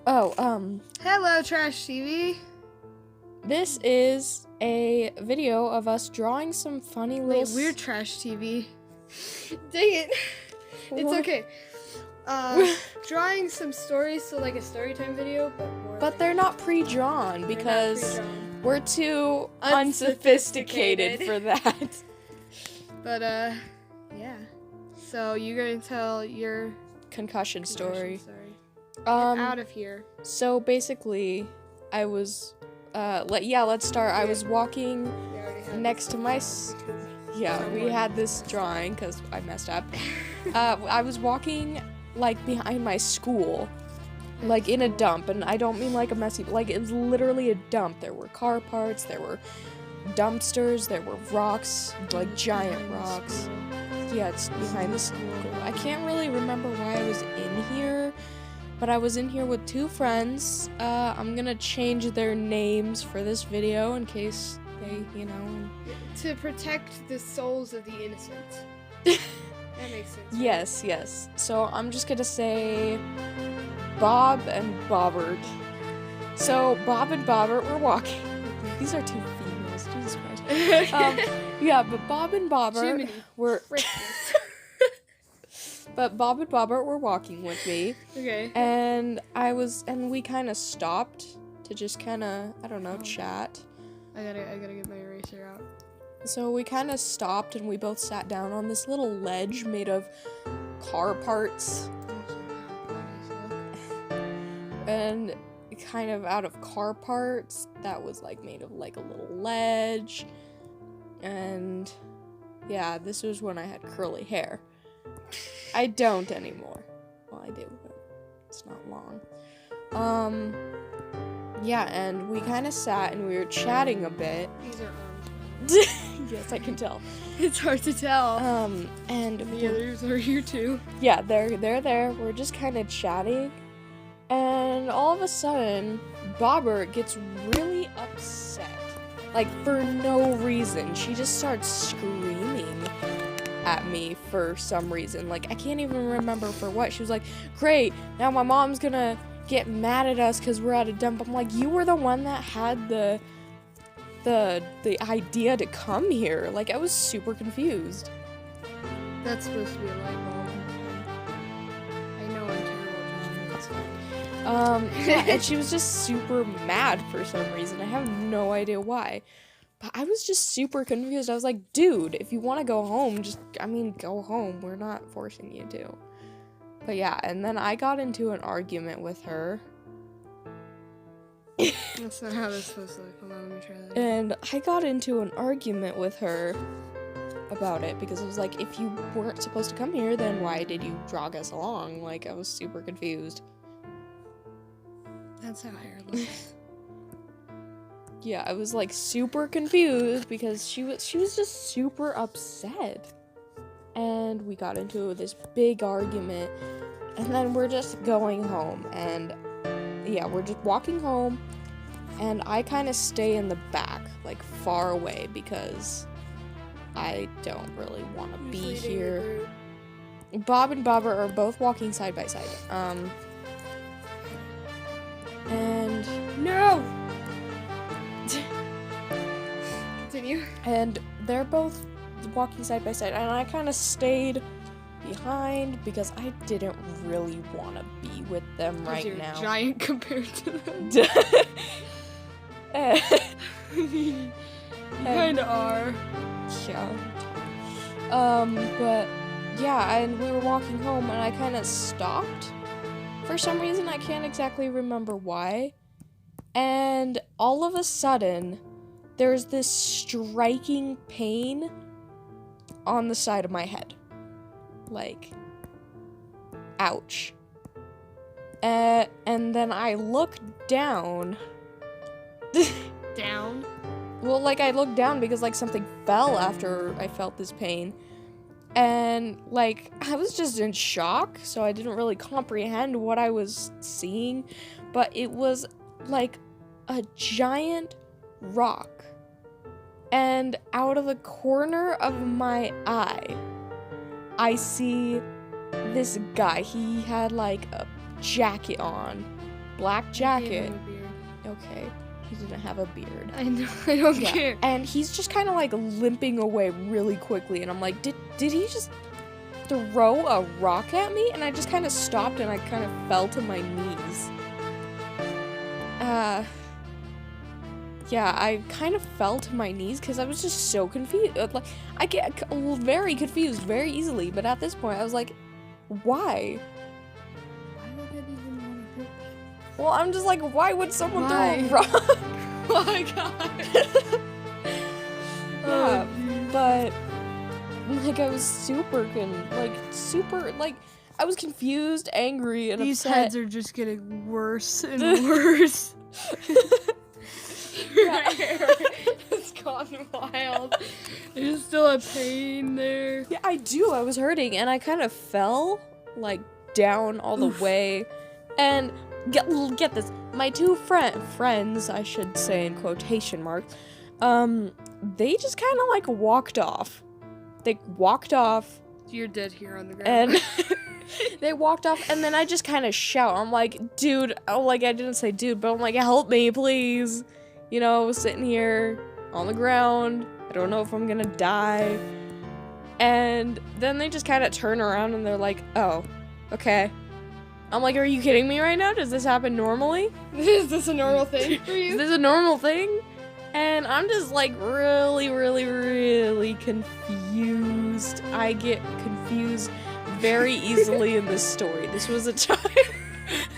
Hello, Trash TV. This is a video of us drawing some funny little... Wait, we're Trash TV. Dang it. It's What? okay. Drawing some stories, so like a story time video, but more But they're not pre-drawn because pre-drawn. we're too unsophisticated for that. But, yeah. So, you're gonna tell your Concussion story. Get out of here. So basically, I was... let's start. I was walking We already had next to my... we had this drawing because I messed up. I was walking, like, behind my school, like, in a dump, and I don't mean, like, a messy... Like, it was literally a dump. There were car parts, there were dumpsters, there were rocks, like, giant rocks. Yeah, it's behind the school. I can't really remember why I was in here, but I was in here with two friends. I'm gonna change their names for this video in case they, To protect the souls of the innocent. That makes sense. Right? Yes. So I'm just gonna say Bob and Bobbert. So Bob and Bobbert were walking. These are two females, Jesus Christ. But Bob and Bobbert Jiminy were... Christmas. But Bob and Bobbert were walking with me. Okay. And we kind of stopped to just kind of, I don't know, chat. I gotta get my eraser out. So we kind of stopped and we both sat down on this little ledge made of car parts. And kind of out of car parts that was like made of like a little ledge. And yeah, this was when I had curly hair. I don't anymore. Well, I do, but it's not long. And we kind of sat and we were chatting a bit. These are arms. Yes, I can tell. It's hard to tell. And The others are here too. yeah, they're there. We're just kind of chatting. And all of a sudden, Bobbert gets really upset. Like, for no reason. She just starts screaming at me for some reason. Like, I can't even remember for what. She was like, great, now my mom's gonna get mad at us because we're at a dump. I'm like, you were the one that had the idea to come here. Like, I was super confused. That's supposed to be a light bulb. I know I'm terrible at drawing. It's fine. And she was just super mad for some reason. I have no idea why. But I was just super confused. I was like, dude, if you want to go home, go home. We're not forcing you to. But yeah, and then I got into an argument with her. That's not how that's supposed to look. Hold on, let me try that. And I got into an argument with her about it because it was like, if you weren't supposed to come here, then why did you drag us along? Like, I was super confused. That's how hair looks. Yeah, I was like super confused because she was just super upset. And we got into this big argument. And then we're just going home. And yeah, we're just walking home. And I kind of stay in the back, like far away, because I don't really want to be here. Bob and Bobbert are both walking side by side. And No! Continue. And they're both walking side by side, and I kind of stayed behind because I didn't really want to be with them right you're now. Giant compared to them. You kinda are. Yeah. But yeah, and we were walking home, and I kind of stopped for some reason. I can't exactly remember why. And all of a sudden, there's this striking pain on the side of my head. Like, ouch. And then I look down. Down? Well, like, I looked down because, like, something fell after I felt this pain. And, like, I was just in shock, so I didn't really comprehend what I was seeing. But it was, like, a giant rock. And out of the corner of my eye, I see this guy. He had like a jacket on black I gave jacket. him a beard. Okay, he didn't have a beard. I know. I don't Yeah, care. and he's just kind of like limping away really quickly, and I'm like, did he just throw a rock at me? And I just kind of stopped, and I kind of fell to my knees. Yeah, I kind of fell to my knees because I was just so confused. Like, I get very confused very easily, but at this point, I was like, why? Why would that even want to hurt me? Well, I'm just like, why would someone throw a Why? rock? Oh my god. Yeah, dude. but like I was super, I was confused, angry, and These upset. heads are just getting worse and worse. Yeah. It's gone wild. There's still a pain there. Yeah, I do. I was hurting, and I kind of fell like down all the way, and get this. My two friends, I should say in quotation marks, they just kind of like walked off. They walked off, You're dead here on the ground. and they walked off, and then I just kind of shout. I'm like, dude, oh, like I didn't say dude, but I'm like, help me, please. You know, sitting here on the ground. I don't know if I'm gonna die. And then they just kind of turn around and they're like, oh, okay. I'm like, are you kidding me right now? Does this happen normally? Is this a normal thing for Is you? this a normal thing? And I'm just like really, really, really confused. I get confused very easily in this story. This was a time.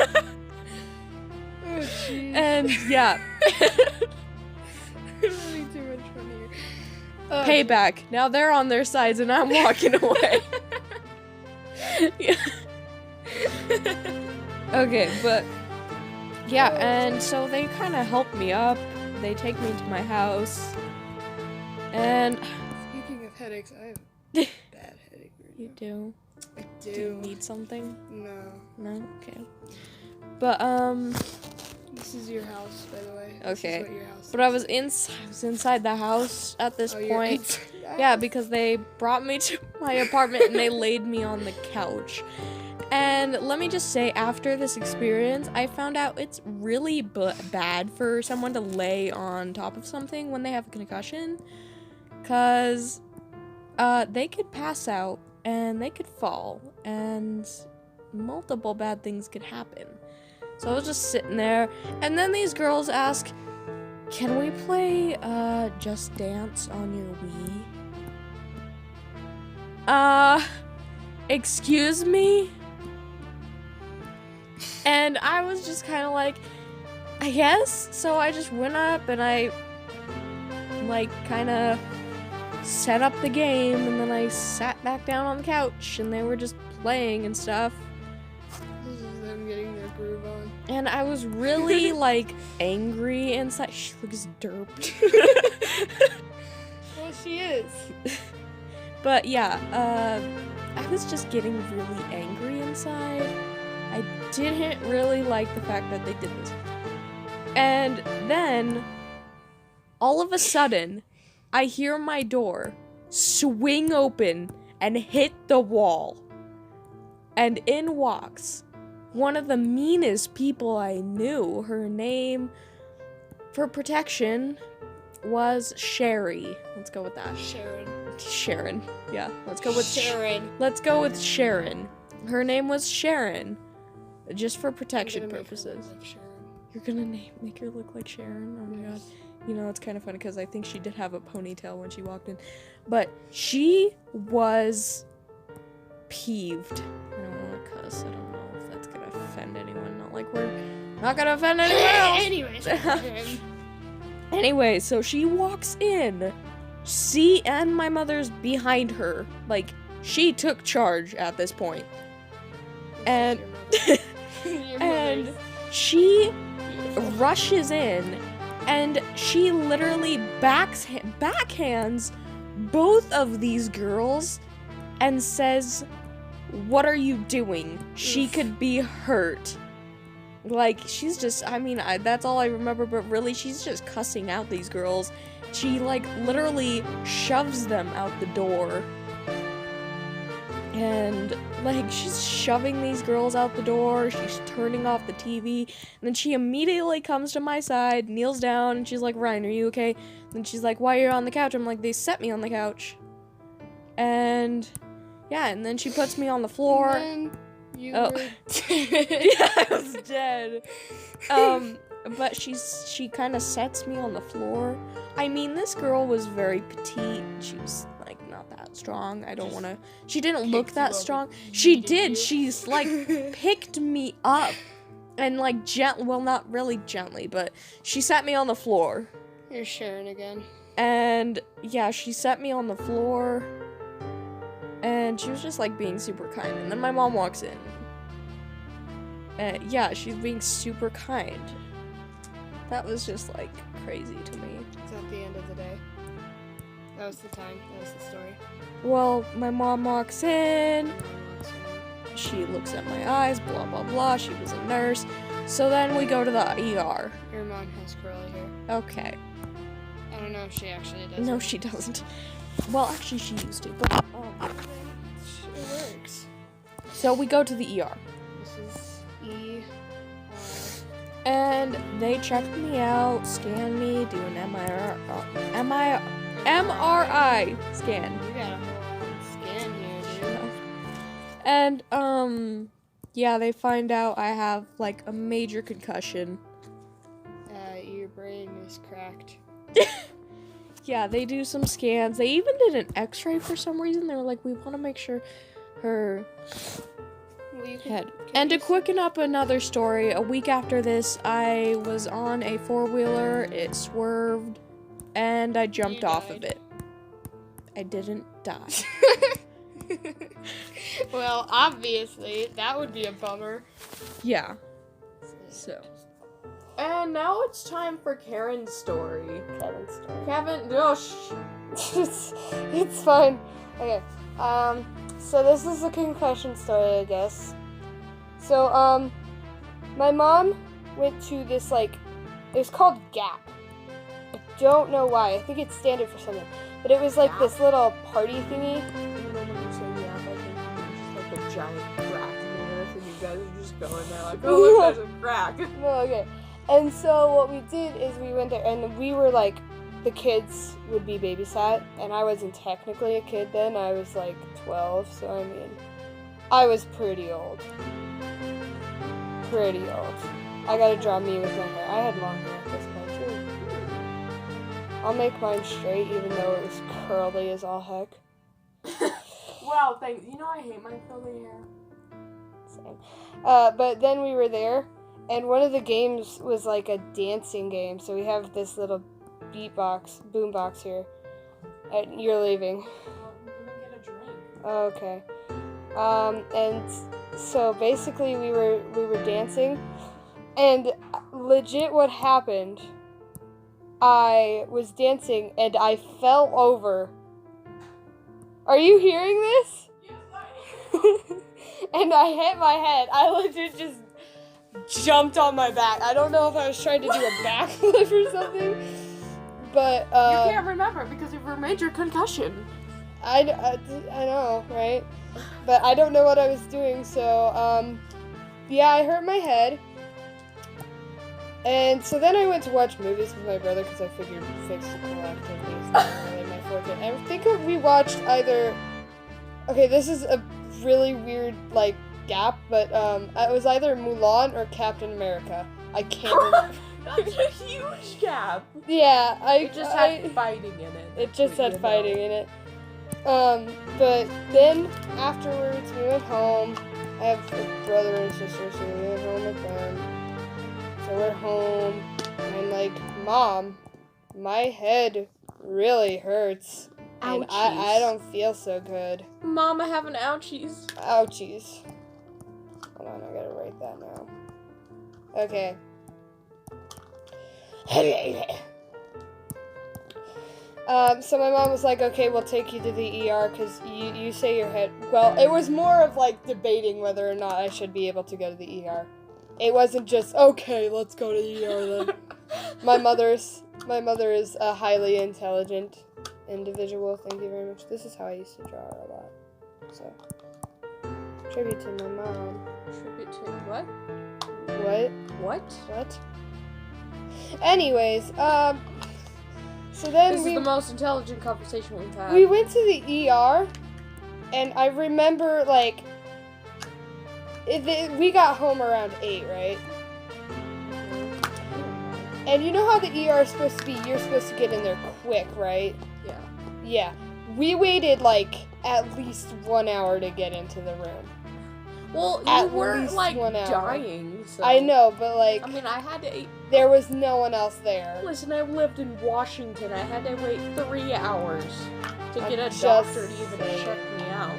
Oh, jeez. And yeah, I'm having too much fun here. Oh, payback. Now they're on their sides and I'm walking away. Yeah. Okay, but yeah, and so they kind of help me up. They take me to my house. And Speaking of headaches, I have a bad headache right you now. do. I Do you do. need something? No. No? Okay. But This is your house, by the way. Okay. This is what your house but I was inside the house at this Oh, you're point. inside the Yeah, house. because they brought me to my apartment and they laid me on the couch. And let me just say, after this experience, I found out it's really bad for someone to lay on top of something when they have a concussion. Because they could pass out and they could fall and multiple bad things could happen. So I was just sitting there, and then these girls ask, can we play Just Dance on your Wii? Excuse me? And I was just kind of like, I guess. So I just went up and I like kind of set up the game, and then I sat back down on the couch and they were just playing and stuff. This is them getting their groove on. And I was really like angry inside. She looks derped. Well, she is. But yeah, I was just getting really angry inside. I didn't really like the fact that they did this. And then, all of a sudden, I hear my door swing open and hit the wall. And in walks one of the meanest people I knew. Her name, for protection, was Sherry. Let's go with that. Sharon. Yeah, let's go with Sharon. Let's go with Sharon. Her name was Sharon. Just for I'm protection gonna make her purposes. look like Sharon. You're gonna make her look like Sharon? Oh my god. You know, it's kind of funny because I think she did have a ponytail when she walked in. But she was peeved. I don't want to cuss. I don't know if that's gonna offend anyone. Not like we're not gonna offend anyone else. Anyways. Anyway, so she walks in. And my mother's behind her. Like, she took charge at this point. And and she rushes in and she literally backhands both of these girls and says, "What are you doing? She could be hurt." Like, she's just, I mean, that's all I remember, but really, she's just cussing out these girls. She, like, literally shoves them out the door. And, like, she's shoving these girls out the door. She's turning off the TV. And then she immediately comes to my side, kneels down, and she's like, Ryan, are you okay? And she's like, why are you on the couch? I'm like, they set me on the couch. And, yeah, and then she puts me on the floor. And then you Oh. were Yeah, I was dead. But she kind of sets me on the floor. I mean, this girl was very petite. She was, like, not that strong. I don't want to... She didn't look that strong. She did. She's, like, picked me up. And, like, well, not really gently, but she set me on the floor. You're Sharon again. And, yeah, she set me on the floor. And she was just, like, being super kind. And then my mom walks in. Yeah, she's being super kind. That was just, like, crazy to me. It's at the end of the day. That was the time. That was the story. Well, my mom walks in. She looks at my eyes, blah, blah, blah. She was a nurse. So then we go to the ER. Your mom has curly hair. Okay. I don't know if she actually does. No, she doesn't. Well, actually, she used to, but, It works. So we go to the ER. This is E. And they checked me out, scanned me, do an MRI scan. You got a whole scan here, dude. And, yeah, they find out I have, like, a major concussion. Your brain is cracked. Yeah, they do some scans. They even did an x-ray for some reason. They were like, we want to make sure her Well, you can, head. And to quicken up another story, a week after this, I was on a four-wheeler, it swerved, and I jumped off of it. I didn't die. Well, obviously, that would be a bummer. Yeah. So. And now it's time for Karen's story. Kevin's story. Kevin, It's fine. Okay. So this is a concussion story, I guess. So, my mom went to this, like, it was called Gap. I don't know why. I think it's standard for something. But it was like Gap? this little party thingy. Even though when you say yeah, I think it's just like a giant crack in the earth, and you guys are just going there like, oh look, there's a crack. No, okay. And so what we did is we went there, and we were like, the kids would be babysat, and I wasn't technically a kid then. I was like 12, so I mean, I was pretty old. Pretty old. I gotta draw me with my hair. I had long hair at this point too. I'll make mine straight, even though it was curly as all heck. Wow, thanks. You know I hate my curly hair. Same. But then we were there, and one of the games was like a dancing game. So we have this little boombox here. You're leaving. Well, I'm gonna get a drink. Okay. And so basically we were dancing, and legit what happened, I was dancing and I fell over. Are you hearing this? And I hit my head. I legit just jumped on my back. I don't know if I was trying to do a backflip or something, but You can't remember because of your major concussion. I know, right? But I don't know what I was doing, so, yeah, I hurt my head. And so then I went to watch movies with my brother because I figured physical activities not really my forte. I think we watched either... Okay, this is a really weird, like, gap, but, it was either Mulan or Captain America. I can't remember. That's a huge gap. Yeah, It just had fighting in it. It just had fighting in it. But then afterwards we went home. I have a brother and sister, so we went home with them. So we're home, and I'm like, Mom, my head really hurts. And I Ouchies. don't feel so good. Mom, I have an ouchies. Ouchies. Hold on, I gotta write that now. Okay. So my mom was like, okay, we'll take you to the ER because you say your head... Well, it was more of like debating whether or not I should be able to go to the ER. It wasn't just, okay, let's go to the ER then. My mother is a highly intelligent individual. Thank you very much. This is how I used to draw a lot. So, Tribute to my mom. Tribute to what? What? What? What? Anyways, so then This is the most intelligent conversation we've had. we went to the ER, and I remember, like, we got home around 8, right? And you know how the ER is supposed to be, you're supposed to get in there quick, right? Yeah. Yeah. We waited, like, at least 1 hour to get into the room. Well, you At weren't, least like, 1 hour. dying, so... I know, but, like, I mean, I had to... there was no one else there. Listen, I lived in Washington. I had to wait 3 hours to get a just doctor to even saying. check me out.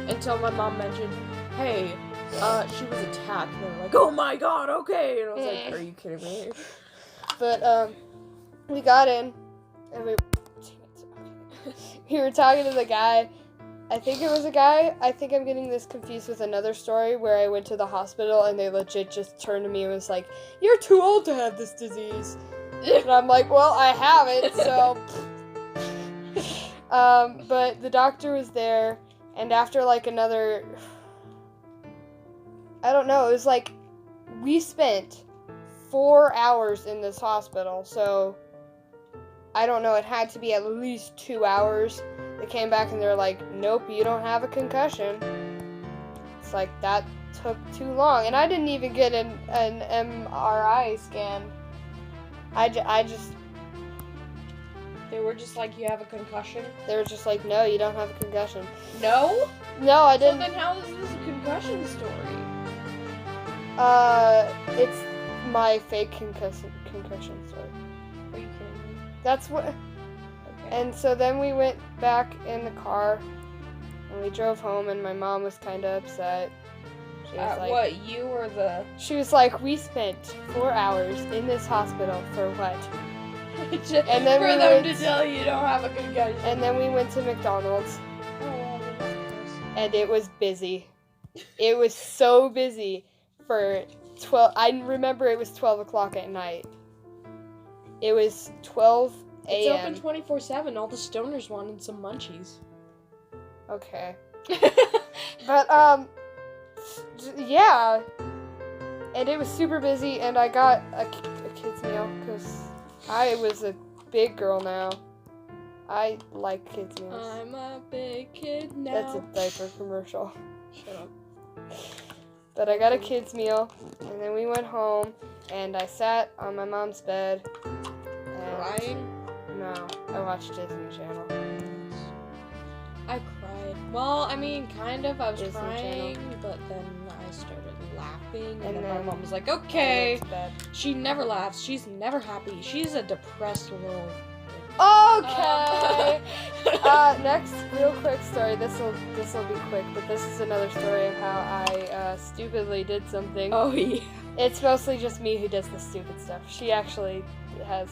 Until my mom mentioned, hey, she was attacked. And they were like, oh my god, okay. And I was like, are you kidding me? But, we got in, and we were talking to the guy. I think it was a guy. I think I'm getting this confused with another story where I went to the hospital and they legit just turned to me and was like, you're too old to have this disease. And I'm like, well, I have it, so. But the doctor was there, and after like another, I don't know, it was like, we spent 4 hours in this hospital, so I don't know, it had to be at least 2 hours. They came back and they were like, nope, you don't have a concussion. It's like, that took too long. And I didn't even get an MRI scan. I just, They were just like, you have a concussion? they were just like, no, you don't have a concussion. No? No, I So didn't. then how is this a concussion story? It's my fake concussion story. Are you kidding me? That's what. Okay. And so then we went back in the car, and we drove home, and my mom was kind of upset. She was like, what, you or the... She was like, we spent 4 hours in this hospital for what? and then for we them went- to tell you don't have a concussion. And then we went to McDonald's, and it was busy. It was so busy for 12. I remember it was 12 o'clock at night. It was 12 It's a.m. open 24/7. All the stoners wanted some munchies. Okay. But, yeah. And it was super busy, and I got a kid's meal, because I was a big girl now. I like kids' meals. I'm a big kid now. That's a diaper commercial. Shut up. But I got a kid's meal, and then we went home, and I sat on my mom's bed. And Crying? No, I watched Disney Channel. I cried. Well, I mean, kind of. I was Disney crying, but then I started laughing, and, And then my then mom was like, I okay. went to bed. She never laughs. She's never happy. She's a depressed little... Okay. Next, real quick story. This'll be quick, but this is another story of how I stupidly did something. Oh, yeah. It's mostly just me who does the stupid stuff. She actually has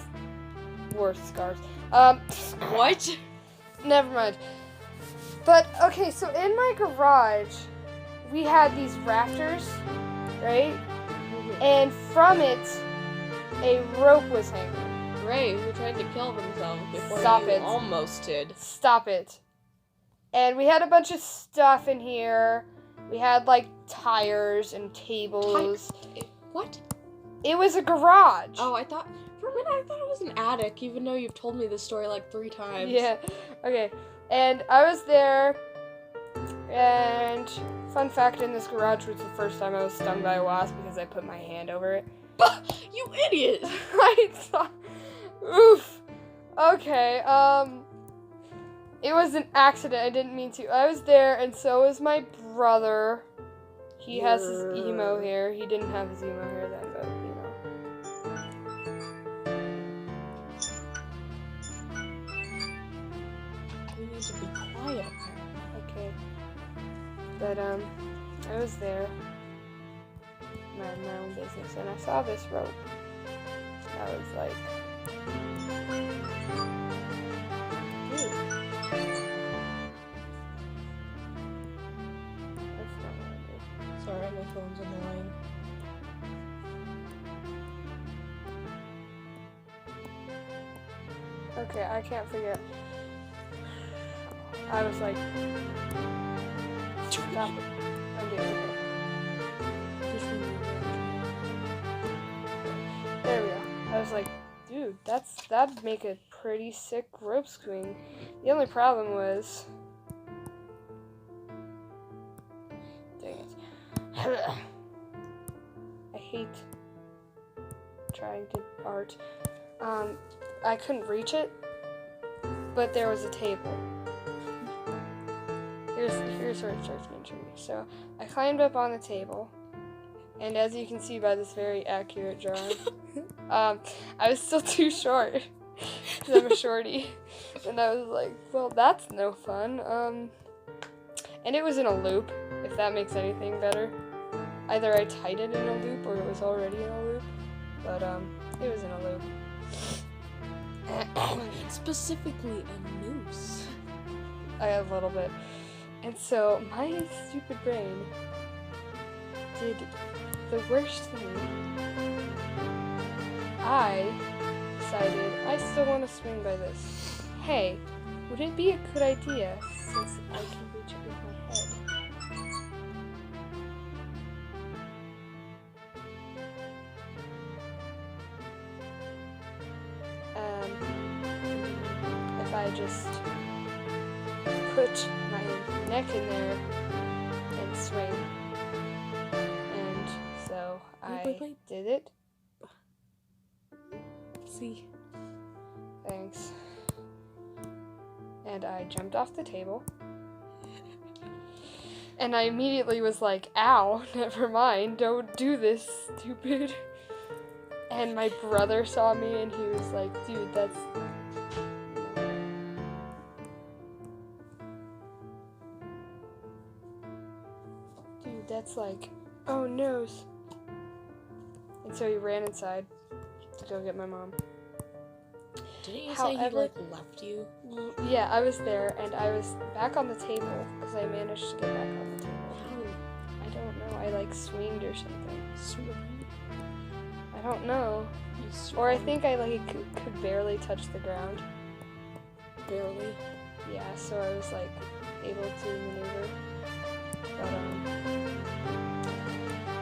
worse scars. What? Never mind. But okay, so in my garage, we had these rafters, right? And from it, a rope was hanging. Ray, who tried to kill himself before Stop you it. almost did. Stop it. And we had a bunch of stuff in here. We had like tires and tables. What? It was a garage. Oh, for a minute I thought it was an attic, even though you've told me this story like 3 times. Yeah. Okay. And I was there. And fun fact, in this garage was the first time I was stung by a wasp because I put my hand over it. You idiot! I thought, oof. Okay, it was an accident. I didn't mean to. I was there, and so was my brother. He has his emo hair. He didn't have his emo hair then, but you know. We need to be quiet. Okay. But I was there. Minding my own business, and I saw this rope. I was like, ooh. That's not what I did. Sorry, my phone's annoying. Okay, I can't figure. I was like, stop it. was like, dude, that'd make a pretty sick rope swing. The only problem was, dang it, I hate trying to art. I couldn't reach it, but there was a table. Here's where it starts getting tricky. So I climbed up on the table, and as you can see by this very accurate drawing, I was still too short because I'm a shorty, and I was like, well, that's no fun. And it was in a loop, if that makes anything better. Either I tied it in a loop or it was already in a loop, but it was in a loop. Specifically a noose. A little bit. And so my stupid brain did the worst thing. I decided I still want to swing by this. Hey, would it be a good idea since I can reach it with my head? If I just put my neck in there and swing. And so I did it. See. Thanks. And I jumped off the table. And I immediately was like, ow, never mind, don't do this, stupid. And my brother saw me and he was like, dude, that's... Dude, that's like, oh no. And so he ran inside to go get my mom. Didn't you say he left you? Yeah, I was there and I was back on the table because I managed to get back on the table. How? I don't know, I swinged or something. Swing? I don't know. Or I think I could barely touch the ground. Barely? Yeah, so I was able to maneuver. But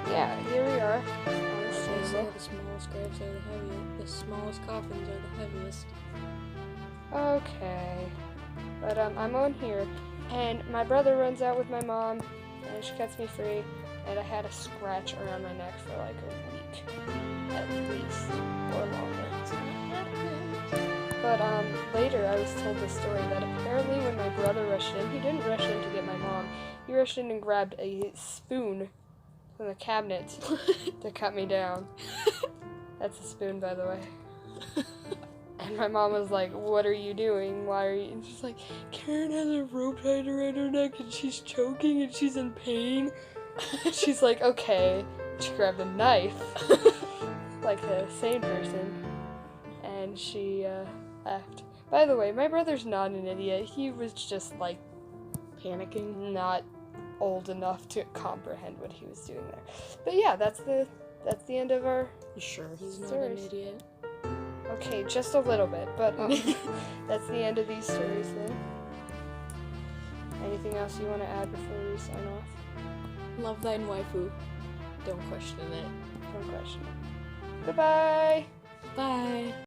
yeah, here we are. They say the smallest graves are the heaviest. The smallest coffins are the heaviest. Okay. But I'm on here, and my brother runs out with my mom, and she cuts me free, and I had a scratch around my neck for a week, at least, or longer. But later I was told this story that apparently when my brother rushed in, he didn't rush in to get my mom. He rushed in and grabbed a spoon from the cabinet to cut me down. That's a spoon, by the way. And my mom was like, what are you doing? Why are you... And she's like, Karen has a rope tied around her neck and she's choking and she's in pain. She's like, okay. She grabbed a knife, like a sane person, and she left. By the way, my brother not an idiot. He was just panicking, not old enough to comprehend what he was doing there. But yeah, that's the end of our... You sure he's stories. not an idiot? Okay, just a little bit, but that's the end of these stories then. Anything else you want to add before we sign off? Love thine waifu. Don't question it. Don't question it. Goodbye! Bye!